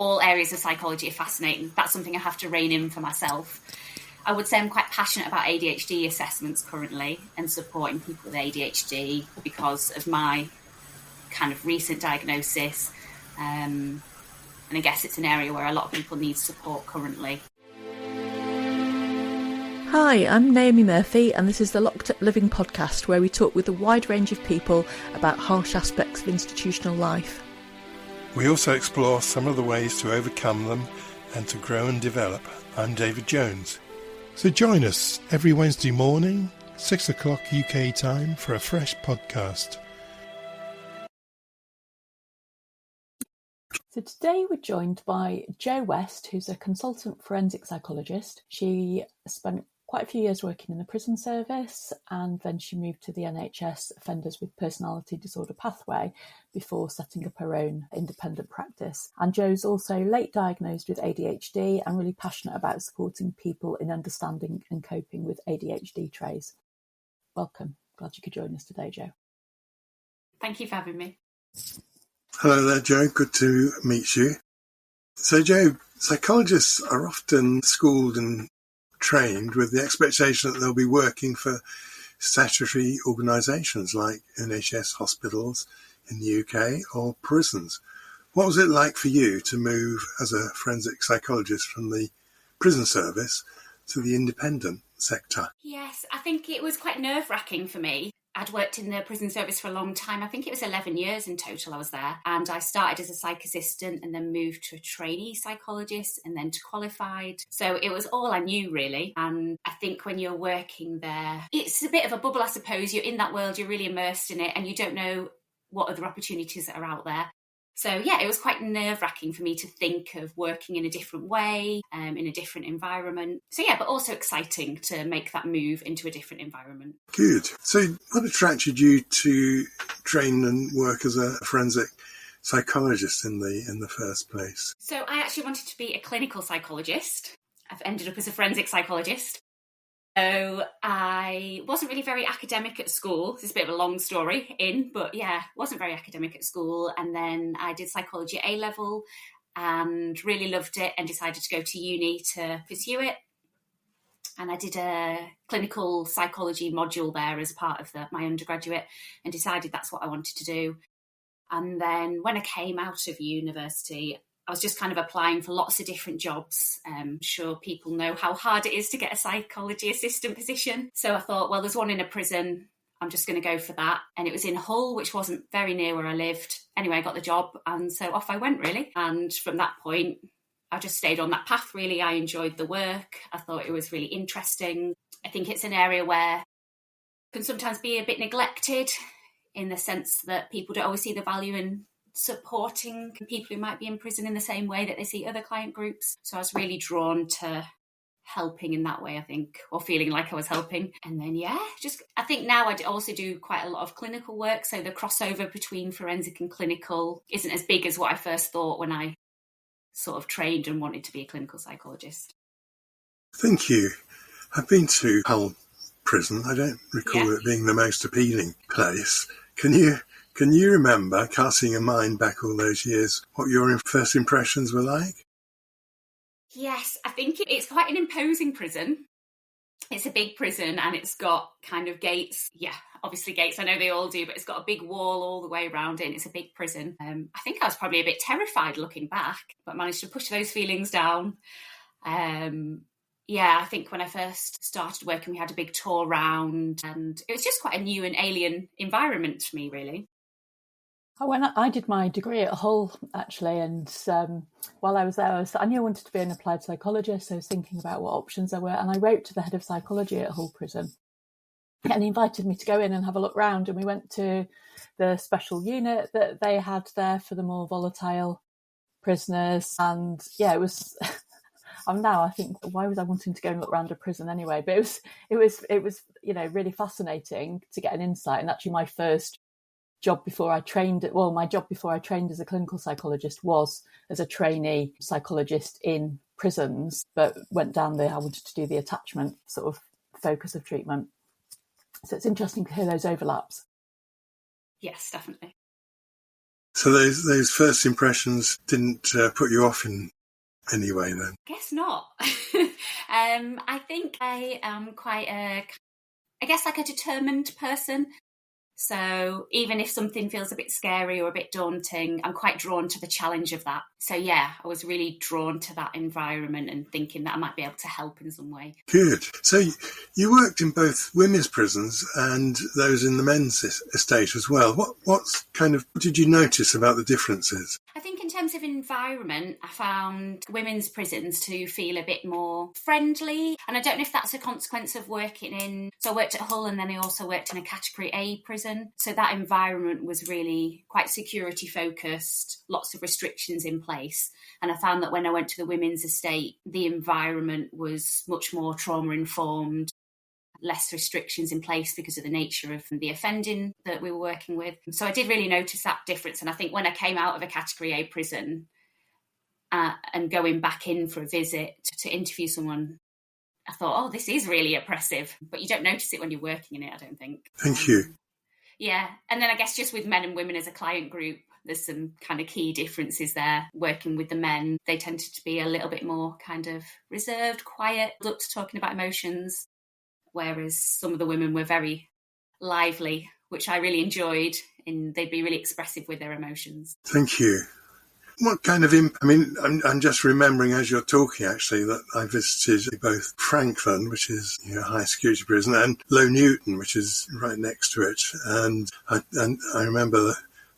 All areas of psychology are fascinating. That's something I have to rein in for myself. I would say I'm quite passionate about ADHD assessments currently and supporting people with ADHD because of my kind of recent diagnosis. And I guess it's an area where a lot of people need support currently. Hi, I'm Naomi Murphy, and this is the Locked Up Living podcast, where we talk with a wide range of people about harsh aspects of institutional life. We also explore some of the ways to overcome them and to grow and develop. I'm David Jones. So join us every Wednesday morning, 6 o'clock UK time, for a fresh podcast. So today we're joined by Jo West, who's a consultant forensic psychologist. She spent quite a few years working in the prison service, and then she moved to the NHS Offenders with Personality Disorder pathway before setting up her own independent practice. And Jo's also late diagnosed with ADHD and really passionate about supporting people in understanding and coping with ADHD traits. Welcome. Glad you could join us today, Jo. Thank you for having me. Hello there, Jo. Good to meet you. So, Jo, psychologists are often schooled and trained with the expectation that they'll be working for statutory organisations like NHS hospitals in the UK or prisons. What was it like for you to move as a forensic psychologist from the prison service to the independent sector? Yes, I think it was quite nerve-wracking for me. I'd worked in the prison service for a long time. I think it was 11 years in total I was there. And I started as a psych assistant and then moved to a trainee psychologist and then to qualified. So it was all I knew, really. And I think when you're working there, it's a bit of a bubble, I suppose. You're in that world, you're really immersed in it, and you don't know what other opportunities are out there. So, yeah, it was quite nerve-wracking for me to think of working in a different way, in a different environment. So, yeah, but also exciting to make that move into a different environment. Good. So what attracted you to train and work as a forensic psychologist in the first place? So I actually wanted to be a clinical psychologist. I've ended up as a forensic psychologist. So I wasn't really very academic at school. This is a bit of a long story but yeah, wasn't very academic at school. And then I did psychology at A-level and really loved it and decided to go to uni to pursue it. And I did a clinical psychology module there as part of my undergraduate and decided that's what I wanted to do. And then when I came out of university, I was just kind of applying for lots of different jobs. I'm sure people know how hard it is to get a psychology assistant position. So I thought, well, there's one in a prison. I'm just going to go for that. And it was in Hull, which wasn't very near where I lived. Anyway, I got the job. And so off I went, really. And from that point, I just stayed on that path, really. I enjoyed the work. I thought it was really interesting. I think it's an area where can sometimes be a bit neglected in the sense that people don't always see the value in supporting people who might be in prison in the same way that they see other client groups. So I was really drawn to helping in that way, I think, or feeling like I was helping. And then, I think now I also do quite a lot of clinical work. So the crossover between forensic and clinical isn't as big as what I first thought when I sort of trained and wanted to be a clinical psychologist. Thank you. I've been to Hull prison. I don't recall it being the most appealing place. Can you remember, casting your mind back all those years, what your first impressions were like? Yes, I think it's quite an imposing prison. It's a big prison and it's got kind of gates. Yeah, obviously gates, I know they all do, but it's got a big wall all the way around it and it's a big prison. I think I was probably a bit terrified looking back, but managed to push those feelings down. I think when I first started working, we had a big tour round and it was just quite a new and alien environment for me, really. When I did my degree at Hull, actually, and while I was there, I knew I wanted to be an applied psychologist, so I was thinking about what options there were, and I wrote to the head of psychology at Hull Prison, and he invited me to go in and have a look round, and we went to the special unit that they had there for the more volatile prisoners, and it was... now I think, why was I wanting to go and look around a prison anyway? But it was really fascinating to get an insight, and actually my first job before I trained as a clinical psychologist was as a trainee psychologist in prisons, but went down there. I wanted to do the attachment sort of focus of treatment. So it's interesting to hear those overlaps. Yes, definitely. So those first impressions didn't put you off in any way then? Guess not. I think I am quite like a determined person. So even if something feels a bit scary or a bit daunting, I'm quite drawn to the challenge of that. So yeah, I was really drawn to that environment and thinking that I might be able to help in some way. Good. So you worked in both women's prisons and those in the men's estate as well. What did you notice about the differences? I think in terms of environment, I found women's prisons to feel a bit more friendly. And I don't know if that's a consequence of working in... So I worked at Hull and then I also worked in a Category A prison. So that environment was really quite security focused, lots of restrictions in place. And I found that when I went to the women's estate, the environment was much more trauma informed, less restrictions in place because of the nature of the offending that we were working with. So I did really notice that difference. And I think when I came out of a Category A prison and going back in for a visit to interview someone, I thought, oh, this is really oppressive. But you don't notice it when you're working in it, I don't think. Thank you. Yeah. And then I guess just with men and women as a client group, there's some kind of key differences there. Working with the men, they tended to be a little bit more kind of reserved, quiet, up to talking about emotions. Whereas some of the women were very lively, which I really enjoyed, and they'd be really expressive with their emotions. Thank you. What kind of I'm just remembering as you're talking, actually, that I visited both Franklin, which is a high security prison, and Low Newton, which is right next to it. And I remember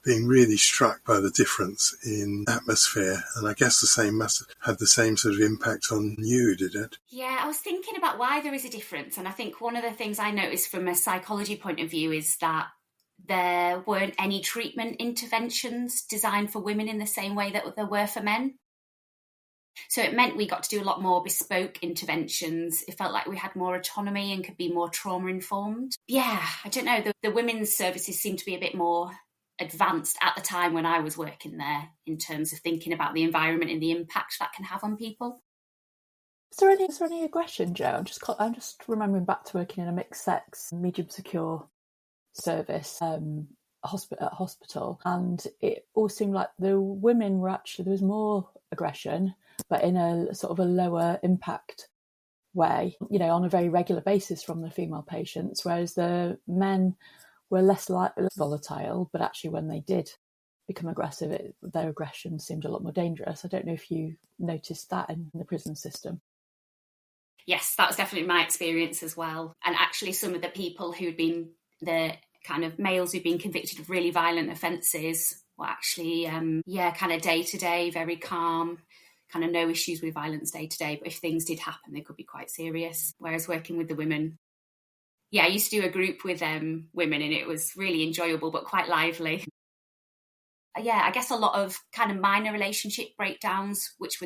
being really struck by the difference in atmosphere. And I guess the same must have had the same sort of impact on you, did it? Yeah, I was thinking about why there is a difference. And I think one of the things I noticed from a psychology point of view is that there weren't any treatment interventions designed for women in the same way that there were for men. So it meant we got to do a lot more bespoke interventions. It felt like we had more autonomy and could be more trauma-informed. Yeah, I don't know. The women's services seemed to be a bit more advanced at the time when I was working there in terms of thinking about the environment and the impact that can have on people. Is there any aggression, Jo? I'm just remembering back to working in a mixed sex, medium secure service at hospital, and it all seemed like the women were actually, there was more aggression, but in a sort of a lower impact way, on a very regular basis from the female patients, whereas the men were less volatile, but actually when they did become aggressive, their aggression seemed a lot more dangerous. I don't know if you noticed that in the prison system. Yes, that was definitely my experience as well. And actually some of the people who'd been the kind of males who'd been convicted of really violent offences were actually, kind of day to day, very calm, kind of no issues with violence day to day. But if things did happen, they could be quite serious. Whereas working with the women, I used to do a group with women and it was really enjoyable, but quite lively. I guess a lot of kind of minor relationship breakdowns, which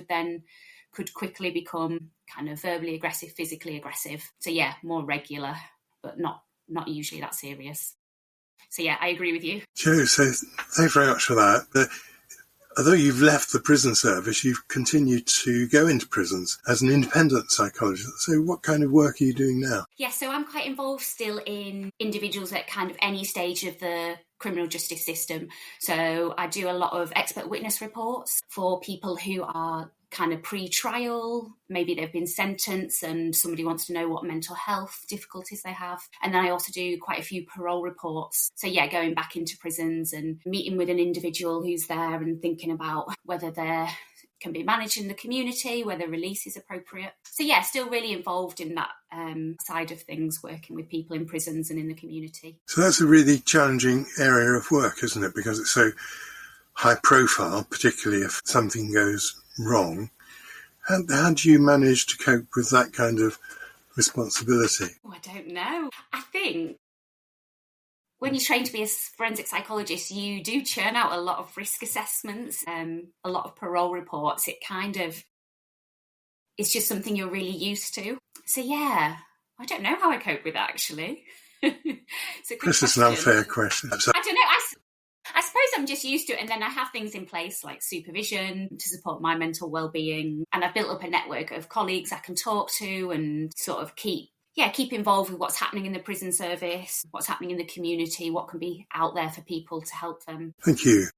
could quickly become kind of verbally aggressive, physically aggressive. So more regular, but not usually that serious. So I agree with you. Jo, so thanks very much for that. But although you've left the prison service, you've continued to go into prisons as an independent psychologist. So what kind of work are you doing now? So I'm quite involved still in individuals at kind of any stage of the criminal justice system. So I do a lot of expert witness reports for people who are kind of pre-trial, maybe they've been sentenced and somebody wants to know what mental health difficulties they have. And then I also do quite a few parole reports. So going back into prisons and meeting with an individual who's there and thinking about whether they can be managed in the community, whether release is appropriate. So still really involved in that side of things, working with people in prisons and in the community. So that's a really challenging area of work, isn't it? Because it's so high profile, particularly if something goes wrong. How do you manage to cope with that kind of responsibility? I don't know. I think when you train to be a forensic psychologist, you do churn out a lot of risk assessments, a lot of parole reports. It kind of, it's just something you're really used to. So I don't know how I cope with that, actually. This is an unfair question. I don't know. I suppose I'm just used to it, and then I have things in place like supervision to support my mental well-being, and I've built up a network of colleagues I can talk to and sort of keep involved with what's happening in the prison service, what's happening in the community, what can be out there for people to help them. Thank you.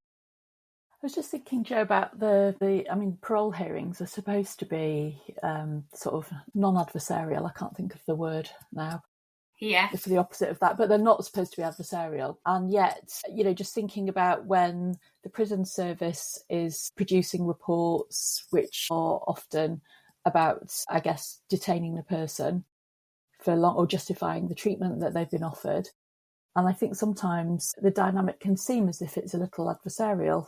I was just thinking, Jo, about I mean, parole hearings are supposed to be sort of non-adversarial. I can't think of the word now. Yeah. For the opposite of that, but they're not supposed to be adversarial. And yet, just thinking about when the prison service is producing reports which are often about, I guess, detaining the person for long or justifying the treatment that they've been offered. And I think sometimes the dynamic can seem as if it's a little adversarial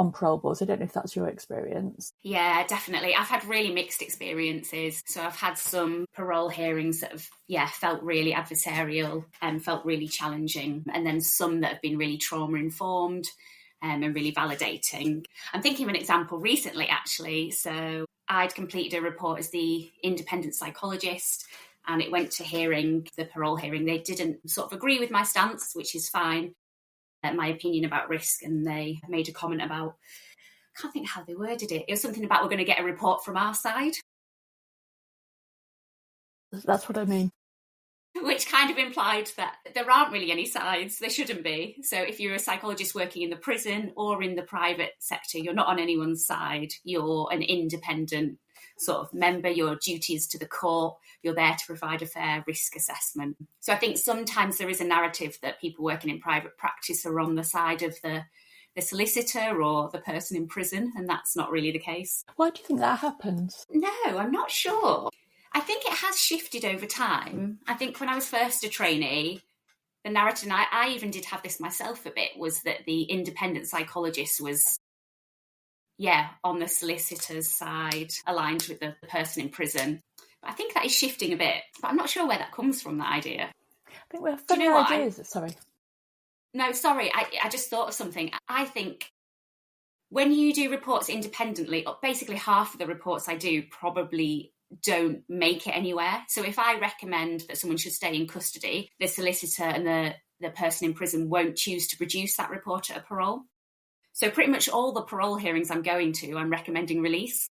on parole boards. I don't know if that's your experience. Yeah, definitely. I've had really mixed experiences. So I've had some parole hearings that have, felt really adversarial and felt really challenging. And then some that have been really trauma-informed and really validating. I'm thinking of an example recently, actually. So I'd completed a report as the independent psychologist, and it went to hearing, the parole hearing. They didn't sort of agree with my stance, which is fine, my opinion about risk, and they made a comment about, I can't think how they worded it. It was something about, we're going to get a report from our side. That's what I mean. Which kind of implied that there aren't really any sides. There shouldn't be. So if you're a psychologist working in the prison or in the private sector, you're not on anyone's side. You're an independent sort of member. Your duty is to the court. You're there to provide a fair risk assessment. So I think sometimes there is a narrative that people working in private practice are on the side of the solicitor or the person in prison, and that's not really the case. Why do you think that happens? No, I'm not sure. I think it has shifted over time. I think when I was first a trainee, the narrative, and I even did have this myself a bit, was that the independent psychologist was, on the solicitor's side, aligned with the person in prison. But I think that is shifting a bit. But I'm not sure where that comes from, that idea. I think we have funny ideas. Sorry. No, sorry. I just thought of something. I think when you do reports independently, basically half of the reports I do probably don't make it anywhere. So if I recommend that someone should stay in custody, the solicitor and the person in prison won't choose to produce that report at a parole. So pretty much all the parole hearings I'm going to, I'm recommending release.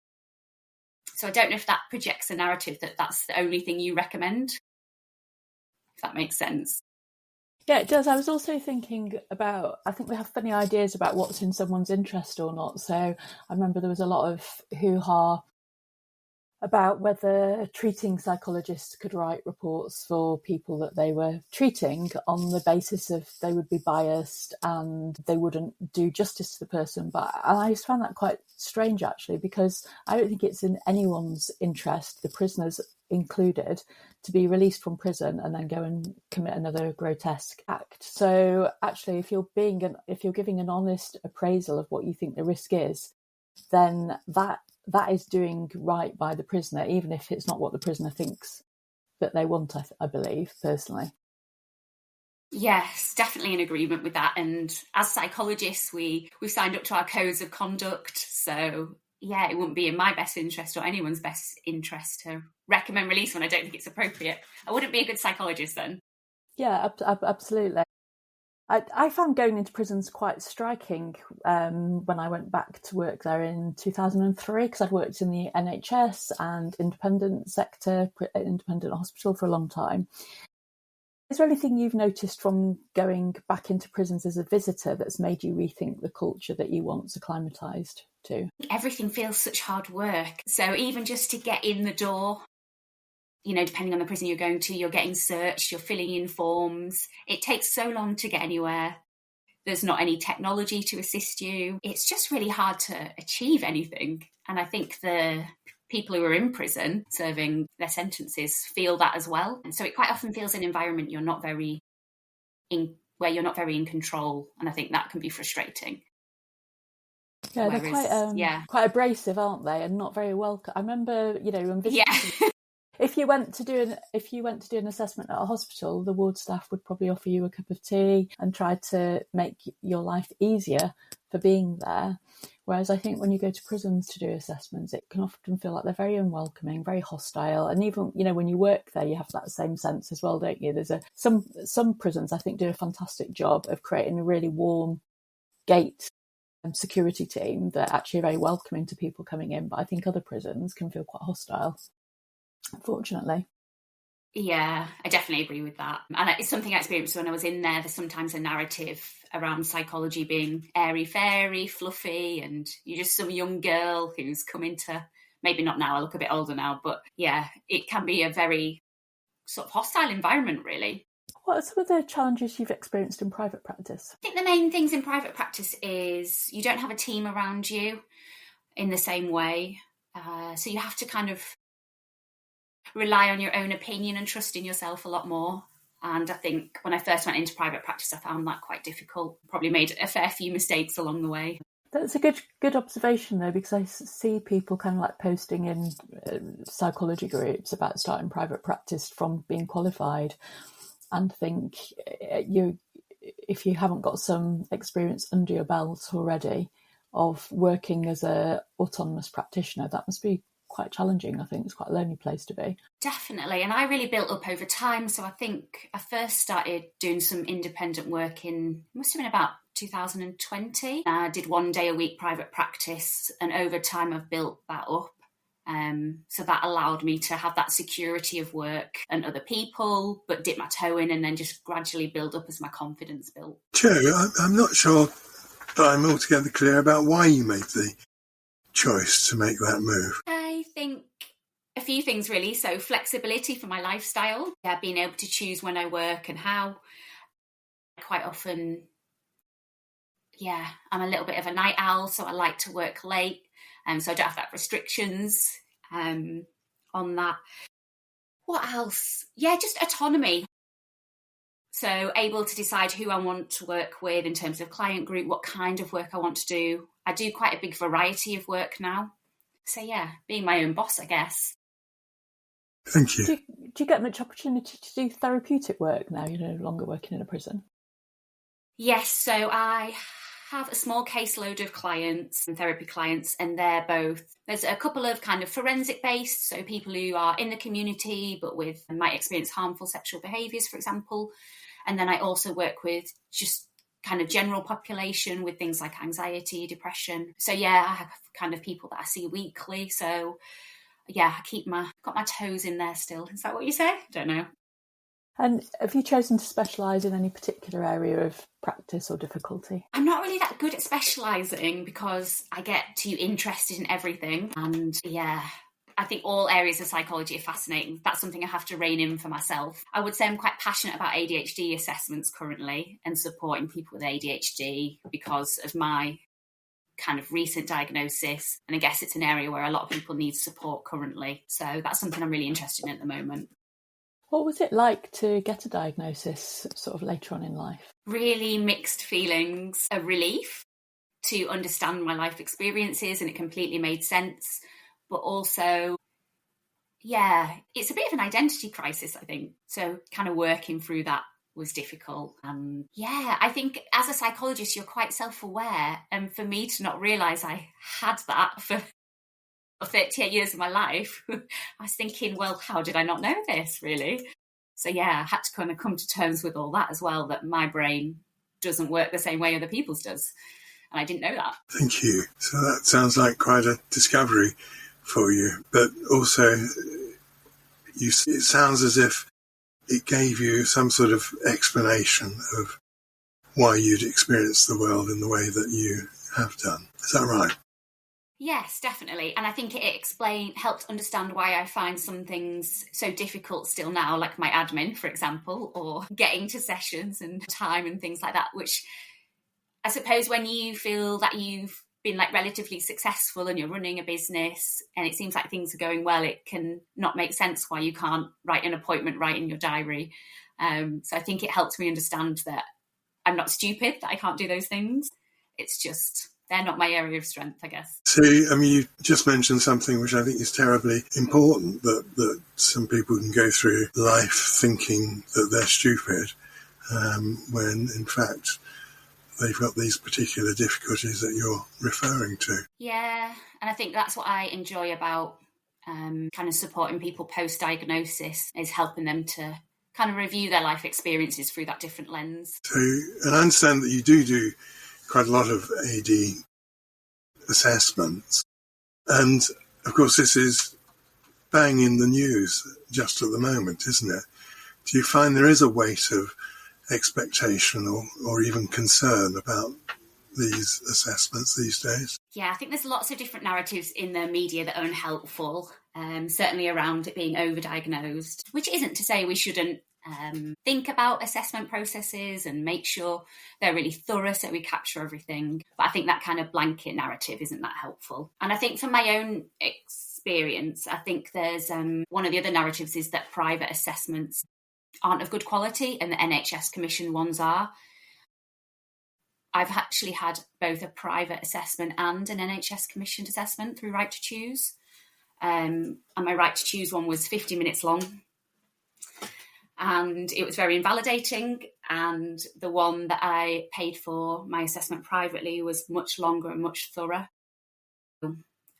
So I don't know if that projects a narrative that that's the only thing you recommend, if that makes sense. Yeah, it does. I was also thinking about, I think we have funny ideas about what's in someone's interest or not. So I remember there was a lot of hoo-ha about whether treating psychologists could write reports for people that they were treating on the basis of they would be biased and they wouldn't do justice to the person. But I just found that quite strange, actually, because I don't think it's in anyone's interest, the prisoners included, to be released from prison and then go and commit another grotesque act. So actually, if you're giving an honest appraisal of what you think the risk is, then that is doing right by the prisoner, even if it's not what the prisoner thinks that they want, I believe, personally. Yes, definitely in agreement with that. And as psychologists, we've signed up to our codes of conduct. So, it wouldn't be in my best interest or anyone's best interest to recommend release when I don't think it's appropriate. I wouldn't be a good psychologist then. Yeah, absolutely. I found going into prisons quite striking when I went back to work there in 2003, because I'd worked in the NHS and independent sector, independent hospital for a long time. Is there anything you've noticed from going back into prisons as a visitor that's made you rethink the culture that you once acclimatised to? Everything feels such hard work. So even just to get in the door, depending on the prison you're going to, you're getting searched, you're filling in forms. It takes so long to get anywhere. There's not any technology to assist you. It's just really hard to achieve anything. And I think the people who are in prison serving their sentences feel that as well. And so it quite often feels an environment where you're not very in control. And I think that can be frustrating. Yeah, they're quite abrasive, aren't they? And not very welcome. I remember, when visiting, if you went to do an assessment at a hospital, the ward staff would probably offer you a cup of tea and try to make your life easier for being there. Whereas I think when you go to prisons to do assessments, it can often feel like they're very unwelcoming, very hostile. And even, when you work there, you have that same sense as well, don't you? There's some prisons, I think, do a fantastic job of creating a really warm gate security team that actually are very welcoming to people coming in. But I think other prisons can feel quite hostile, unfortunately. Yeah, I definitely agree with that. And it's something I experienced when I was in there. There's sometimes a narrative around psychology being airy-fairy, fluffy, and you're just some young girl who's come into, maybe not now, I look a bit older now, but yeah, it can be a very sort of hostile environment, really. What are some of the challenges you've experienced in private practice? I think the main things in private practice is you don't have a team around you in the same way. So you have to kind of rely on your own opinion and trust in yourself a lot more. And I think when I first went into private practice, I found that quite difficult. Probably made a fair few mistakes along the way. That's a good observation, though, because I see people kind of like posting in psychology groups about starting private practice from being qualified, and think if you haven't got some experience under your belt already of working as a autonomous practitioner, that must be quite challenging. I think it's quite a lonely place to be. Definitely. And I really built up over time. So I think I first started doing some independent work must have been about 2020. I did 1 day a week private practice, and over time I've built that up. So that allowed me to have that security of work and other people, but dip my toe in and then just gradually build up as my confidence built. Jo, I'm not sure that I'm altogether clear about why you made the choice to make that move. I think a few things really. So flexibility for my lifestyle, being able to choose when I work and how. Quite often, I'm a little bit of a night owl, so I like to work late. So I don't have that restrictions on that. What else? Just autonomy. So able to decide who I want to work with in terms of client group, what kind of work I want to do. I do quite a big variety of work now. So being my own boss, I guess. Thank you. Do you get much opportunity to do therapeutic work now you're no longer working in a prison? Yes, so I have a small caseload of clients and therapy clients, and there's a couple of kind of forensic based, so people who are in the community but might experience harmful sexual behaviours, for example. And then I also work with just kind of general population with things like anxiety, depression. So I have kind of people that I see weekly. So I got my toes in there still. Is that what you say? I don't know. And have you chosen to specialise in any particular area of practice or difficulty? I'm not really that good at specialising because I get too interested in everything. And I think all areas of psychology are fascinating. That's something I have to rein in for myself. I would say I'm quite passionate about ADHD assessments currently and supporting people with ADHD because of my kind of recent diagnosis. And I guess it's an area where a lot of people need support currently. So that's something I'm really interested in at the moment. What was it like to get a diagnosis sort of later on in life? Really mixed feelings. A relief to understand my life experiences, and it completely made sense. But also, it's a bit of an identity crisis, I think. So kind of working through that was difficult. I think as a psychologist, you're quite self-aware. And for me to not realise I had that for 38 years of my life, I was thinking, well, how did I not know this, really? So I had to kind of come to terms with all that as well, that my brain doesn't work the same way other people's does. And I didn't know that. Thank you. So that sounds like quite a discovery for you, but also it sounds as if it gave you some sort of explanation of why you'd experienced the world in the way that you have done. Is that right? Yes, definitely. And I think it helped understand why I find some things so difficult still now, like my admin, for example, or getting to sessions and time and things like that, which I suppose when you feel that you've been like relatively successful and you're running a business and it seems like things are going well, it can not make sense why you can't write an appointment right in your diary. So I think it helped me understand that I'm not stupid, that I can't do those things. It's just they're not my area of strength, I guess. So, you just mentioned something which I think is terribly important, that some people can go through life thinking that they're stupid, when in fact they've got these particular difficulties that you're referring to. Yeah, and I think that's what I enjoy about kind of supporting people post-diagnosis, is helping them to kind of review their life experiences through that different lens. So, and I understand that you do quite a lot of AD assessments. And, of course, this is bang in the news just at the moment, isn't it? Do you find there is a weight of expectation or even concern about these assessments these days? Yeah, I think there's lots of different narratives in the media that are unhelpful, certainly around it being overdiagnosed, which isn't to say we shouldn't think about assessment processes and make sure they're really thorough so we capture everything. But I think that kind of blanket narrative isn't that helpful. And I think from my own experience, I think there's one of the other narratives is that private assessments aren't of good quality and the NHS commissioned ones are. I've actually had both a private assessment and an NHS commissioned assessment through Right to Choose. And my Right to Choose one was 50 minutes long. And it was very invalidating. And the one that I paid for my assessment privately was much longer and much thorough.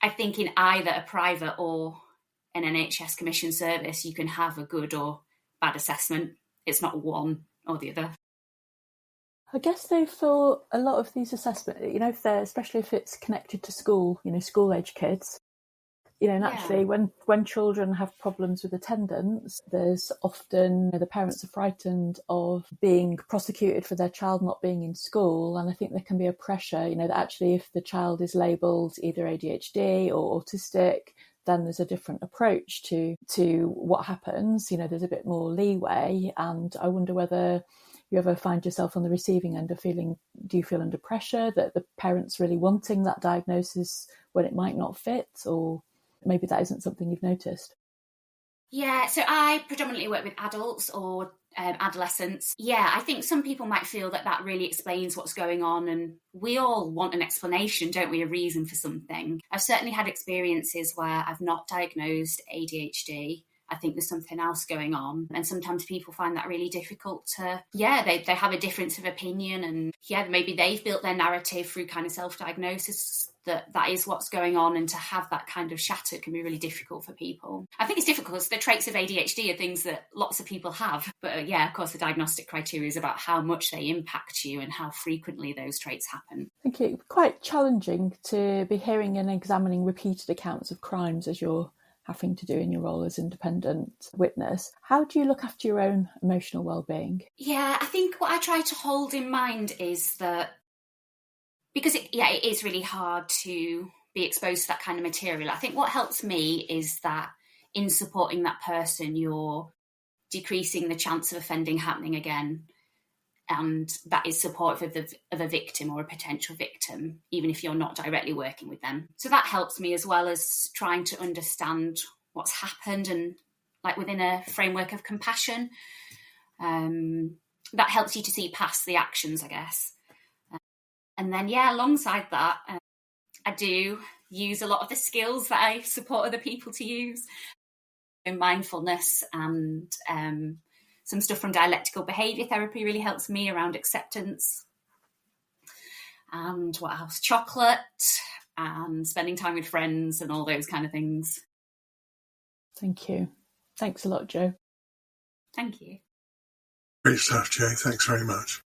I think in either a private or an NHS commissioned service, you can have a good or bad assessment. It's not one or the other. I guess though for a lot of these assessments, if they're, especially if it's connected to school, school age kids, naturally when children have problems with attendance, there's often the parents are frightened of being prosecuted for their child not being in school. And I think there can be a pressure, that actually if the child is labelled either ADHD or autistic, then there's a different approach to what happens. There's a bit more leeway. And I wonder whether you ever find yourself on the receiving end of do you feel under pressure that the parents really wanting that diagnosis when it might not fit, or maybe that isn't something you've noticed? Yeah, so I predominantly work with adults or adolescents. Yeah, I think some people might feel that really explains what's going on, and we all want an explanation, don't we? A reason for something. I've certainly had experiences where I've not diagnosed ADHD. I think there's something else going on. And sometimes people find that really difficult to, they have a difference of opinion. And maybe they've built their narrative through kind of self-diagnosis that is what's going on. And to have that kind of shattered can be really difficult for people. I think it's difficult because the traits of ADHD are things that lots of people have. But of course, the diagnostic criteria is about how much they impact you and how frequently those traits happen. I think it's quite challenging to be hearing and examining repeated accounts of crimes as you're having to do in your role as independent witness. How do you look after your own emotional well-being? Yeah, I think what I try to hold in mind is that because it is really hard to be exposed to that kind of material. I think what helps me is that in supporting that person, you're decreasing the chance of offending happening again. And that is supportive of a victim or a potential victim, even if you're not directly working with them. So that helps me, as well as trying to understand what's happened and within a framework of compassion. That helps you to see past the actions, I guess. And then, alongside that, I do use a lot of the skills that I support other people to use. Mindfulness and some stuff from dialectical behaviour therapy really helps me around acceptance. And what else? Chocolate and spending time with friends and all those kind of things. Thank you. Thanks a lot, Jo. Thank you. Great stuff, Jo. Thanks very much.